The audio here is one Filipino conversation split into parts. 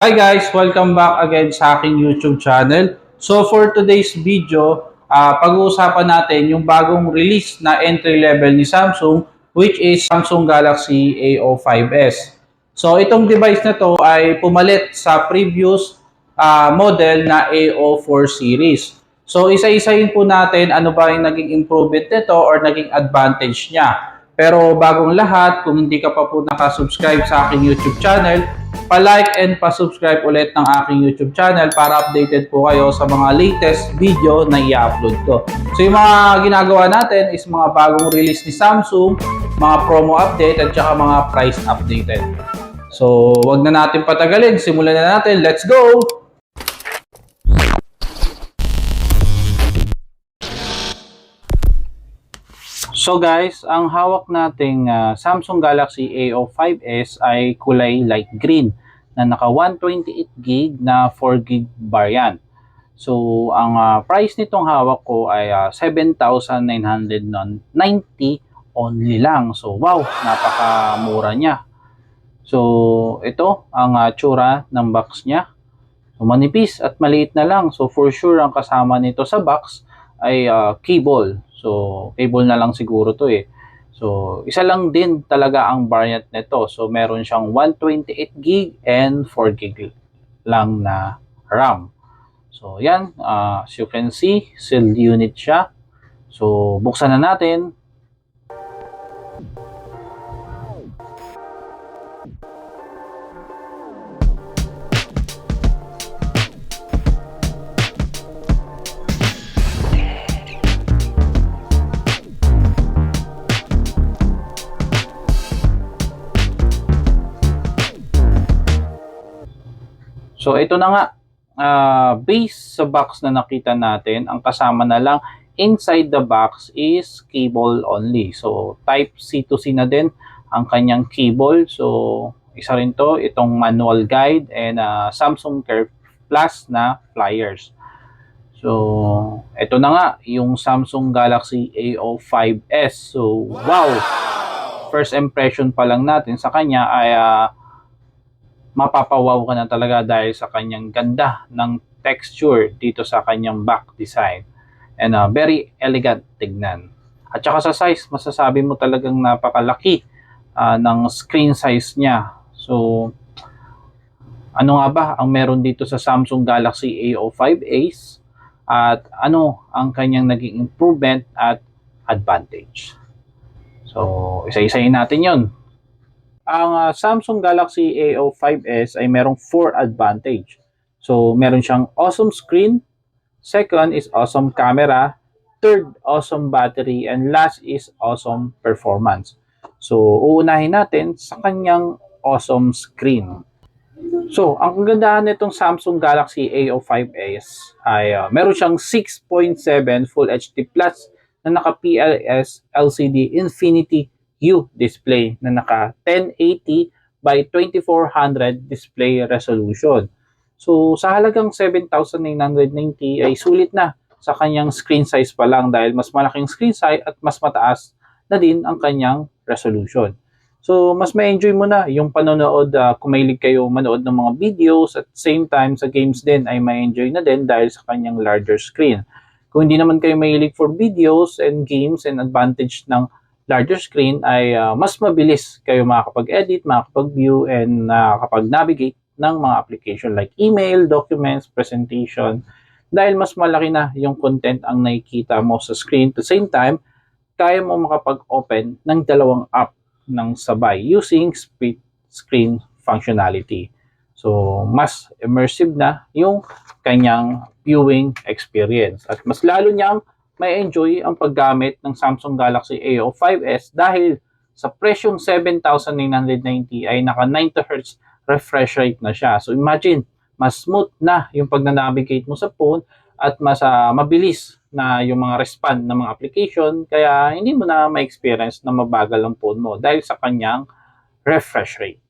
Hi guys! Welcome back again sa aking YouTube channel. So for today's video, pag-uusapan natin yung bagong release na entry level ni Samsung, which is Samsung Galaxy A05s. So itong device na to ay pumalit sa previous model na A04 series. So isa-isahin po natin ano ba yung naging improvement nito or naging advantage niya. Pero bagong lahat, kung hindi ka pa po nakasubscribe sa aking YouTube channel, pa-like and pa-subscribe ulit ng aking YouTube channel para updated po kayo sa mga latest video na i-upload ko. So yung mga ginagawa natin is mga bagong release ni Samsung, mga promo update at saka mga price updated. So wag na natin patagalin, simulan na natin. Let's go! So guys, ang hawak nating Samsung Galaxy A05s ay kulay light green na naka 128GB na 4GB variant. So ang price nitong hawak ko ay 7,990 only lang. So wow, napakamura niya. So ito ang tsura ng box niya. So, manipis at maliit na lang. So for sure ang kasama nito sa box ay cable. So cable na lang siguro to eh. So isa lang din talaga ang variant nito. So meron siyang 128GB and 4GB lang na RAM. So yan, as you can see, sealed unit siya. So buksan na natin. So ito na nga, base sa box na nakita natin, ang kasama na lang inside the box is cable only. So type C to C na din ang kanyang cable. So isa rin to, itong manual guide and Samsung Care Plus na flyers. So ito na nga, yung Samsung Galaxy A05s. So wow! First impression pa lang natin sa kanya ay mapapawaw ka na talaga dahil sa kanyang ganda ng texture dito sa kanyang back design. And very elegant tignan. At saka sa size, masasabi mo talagang napakalaki ng screen size niya. So, ano nga ba ang meron dito sa Samsung Galaxy A05s? At ano ang kanyang naging improvement at advantage? So, isa-isahin natin yon. Ang Samsung Galaxy A05s ay merong 4 advantage. So, meron siyang awesome screen, second is awesome camera, third, awesome battery, and last is awesome performance. So, uunahin natin sa kanyang awesome screen. So, ang kagandahan nitong Samsung Galaxy A05s ay meron siyang 6.7 Full HD Plus na naka-PLS LCD Infinity U display na naka 1080 by 2400 display resolution. So sa halagang 7,990 ay sulit na sa kanyang screen size pa lang dahil mas malaking screen size at mas mataas na din ang kanyang resolution. So mas ma-enjoy mo na yung panonood kung mahilig kayo manood ng mga videos at same time sa games din ay ma-enjoy na din dahil sa kanyang larger screen. Kung hindi naman kayo mahilig for videos and games and advantage ng larger screen ay mas mabilis kayo makakapag-edit, makakapag-view, and makakapag-navigate ng mga application like email, documents, presentation. Dahil mas malaki na yung content ang nakikita mo sa screen. At the same time, kaya mo makapag-open ng dalawang app ng sabay using split screen functionality. So, mas immersive na yung kanyang viewing experience. At mas lalo niyang may enjoy ang paggamit ng Samsung Galaxy A05s dahil sa presyong 7,990 ay naka 90Hz refresh rate na siya. So imagine, mas smooth na yung pag-navigate mo sa phone at mas mabilis na yung mga respond ng mga application kaya hindi mo na ma-experience na mabagal ang phone mo dahil sa kanyang refresh rate.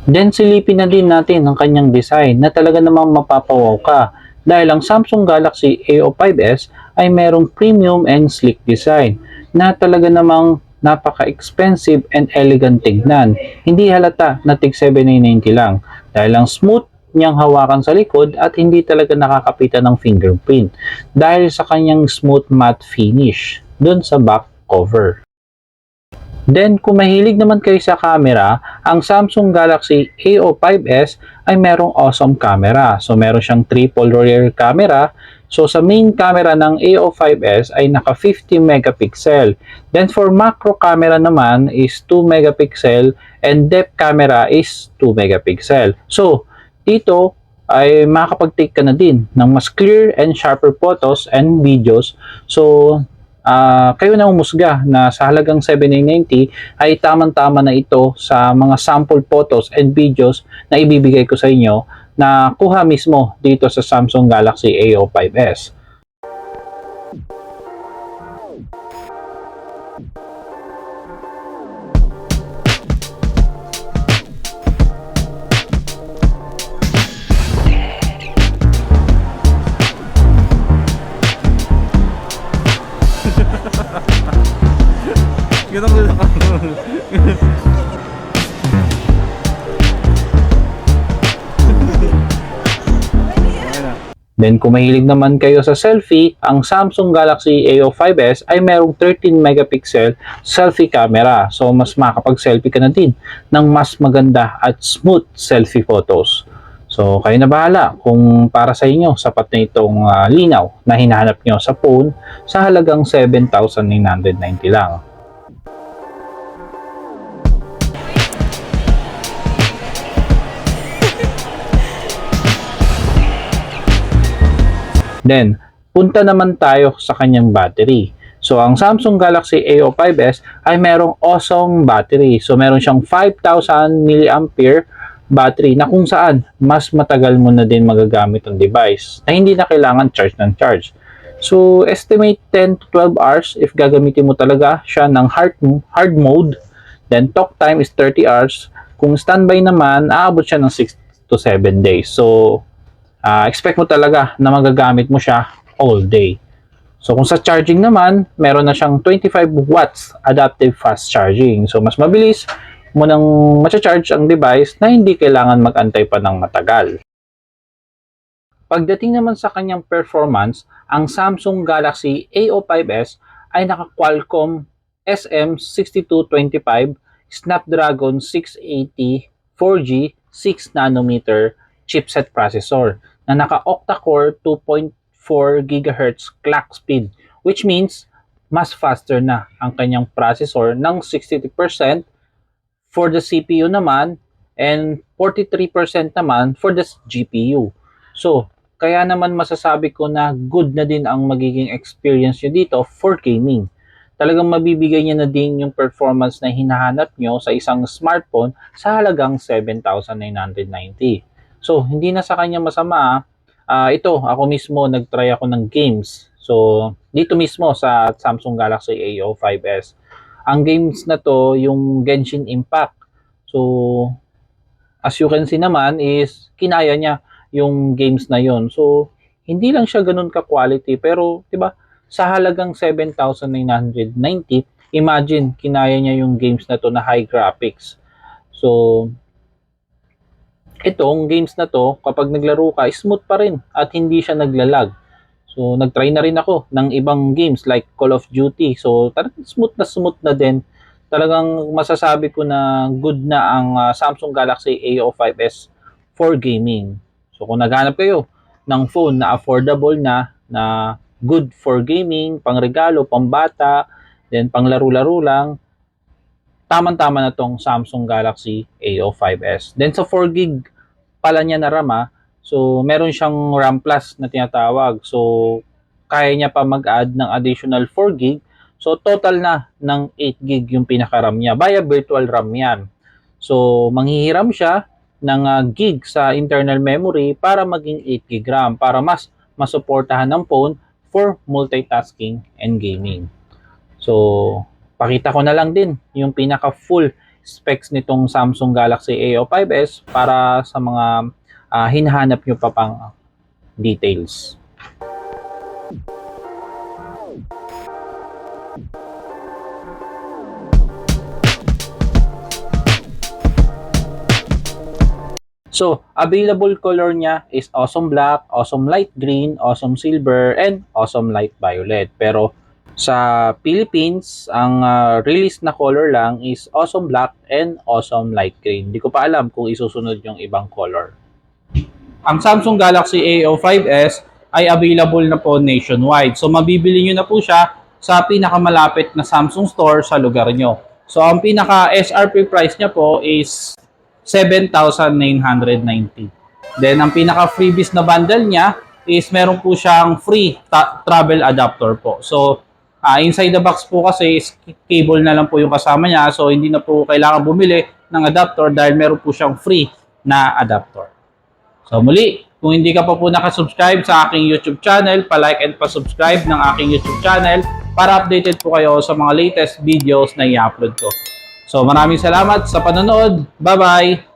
Then silipin na din natin ang kanyang design na talaga namang mapapawaw ka dahil ang Samsung Galaxy A05s ay merong premium and sleek design na talaga namang napaka-expensive and elegant tignan. Hindi halata na tig 7,990 lang dahil ang smooth niyang hawakan sa likod at hindi talaga nakakapitan ng fingerprint dahil sa kanyang smooth matte finish dun sa back cover. Then, kung mahilig naman kayo sa camera, ang Samsung Galaxy A05s ay merong awesome camera. So, meron siyang triple rear camera. So, sa main camera ng A05s ay naka 50 megapixel. Then, for macro camera naman is 2 megapixel and depth camera is 2 megapixel. So, dito ay makakapag-take ka na din ng mas clear and sharper photos and videos. So, kayo na umusga na sa halagang 7,990 ay tamang-tama na ito sa mga sample photos and videos na ibibigay ko sa inyo na kuha mismo dito sa Samsung Galaxy A05s. Ganun ka. Then kung mahilig naman kayo sa selfie, ang Samsung Galaxy A05s ay merong 13 megapixel selfie camera. So mas makapag-selfie ka na din ng mas maganda at smooth selfie photos. So kayo na bahala kung para sa inyo sapat na itong linaw na hinahanap nyo sa phone sa halagang 7,990 lang. Then, punta naman tayo sa kanyang battery. So, ang Samsung Galaxy A05s ay merong awesome battery. So, meron siyang 5,000 mAh battery na kung saan mas matagal mo na din magagamit ang device na hindi na kailangan charge ng charge. So, estimate 10 to 12 hours if gagamitin mo talaga siya ng hard mode. Then, talk time is 30 hours. Kung standby naman, aabot siya ng 6 to 7 days. So, expect mo talaga na magagamit mo siya all day. So kung sa charging naman, meron na siyang 25 watts adaptive fast charging. So mas mabilis mo nang ma-charge ang device na hindi kailangan mag-antay pa ng matagal. Pagdating naman sa kanyang performance, ang Samsung Galaxy A05s ay naka-Qualcomm SM6225 Snapdragon 680 4G 6nm chipset processor na naka-octa-core 2.4 GHz clock speed, which means mas faster na ang kanyang processor ng 60% for the CPU naman and 43% naman for the GPU. So, kaya naman masasabi ko na good na din ang magiging experience nyo dito for gaming. Talagang mabibigay niya na din yung performance na hinahanap nyo sa isang smartphone sa halagang 7,990. So, hindi na sa kanya masama. Ito, ako mismo, nag-try ako ng games. So, dito mismo sa Samsung Galaxy A05s. Ang games na to, yung Genshin Impact. So, as you can see naman is, kinaya niya yung games na yon. So, hindi lang siya ganun ka-quality. Pero, di ba, sa halagang 7,990, imagine, kinaya niya yung games na to na high graphics. So, itong games na to, kapag naglaro ka, smooth pa rin at hindi siya naglalag. So, nagtry na rin ako ng ibang games like Call of Duty. So, talagang smooth na din. Talagang masasabi ko na good na ang Samsung Galaxy A05s for gaming. So, kung naghanap kayo ng phone na affordable na good for gaming, pangregalo, pambata, then panglaro-laro lang, tamang-tama na tong Samsung Galaxy A05s. Then sa 4GB pala niya na RAM, so meron siyang RAM Plus na tinatawag. So kaya niya pa mag-add ng additional 4GB. So total na ng 8GB yung pinaka-RAM niya. Via virtual RAM yan. So manghihiram siya ng gig sa internal memory para maging 8GB RAM para mas masuportahan ng phone for multitasking and gaming. So pakita ko na lang din yung pinaka full specs nitong Samsung Galaxy A05s para sa mga hinahanap nyo pa pang details. So, available color niya is Awesome Black, Awesome Light Green, Awesome Silver, and Awesome Light Violet. Pero sa Philippines, ang release na color lang is Awesome Black and Awesome Light Green. Hindi ko pa alam kung isusunod yung ibang color. Ang Samsung Galaxy A05s ay available na po nationwide. So, mabibili nyo na po siya sa pinakamalapit na Samsung store sa lugar nyo. So, ang pinaka SRP price niya po is 7,990. Then, ang pinaka-freebies na bundle niya is meron po siyang free travel adapter po. So, inside the box po kasi is cable na lang po yung kasama niya. So, hindi na po kailangan bumili ng adapter dahil meron po siyang free na adapter. So, muli, kung hindi ka pa po nakasubscribe sa aking YouTube channel, pa-like and pa-subscribe ng aking YouTube channel para updated po kayo sa mga latest videos na i-upload ko. So maraming salamat sa panonood. Bye-bye!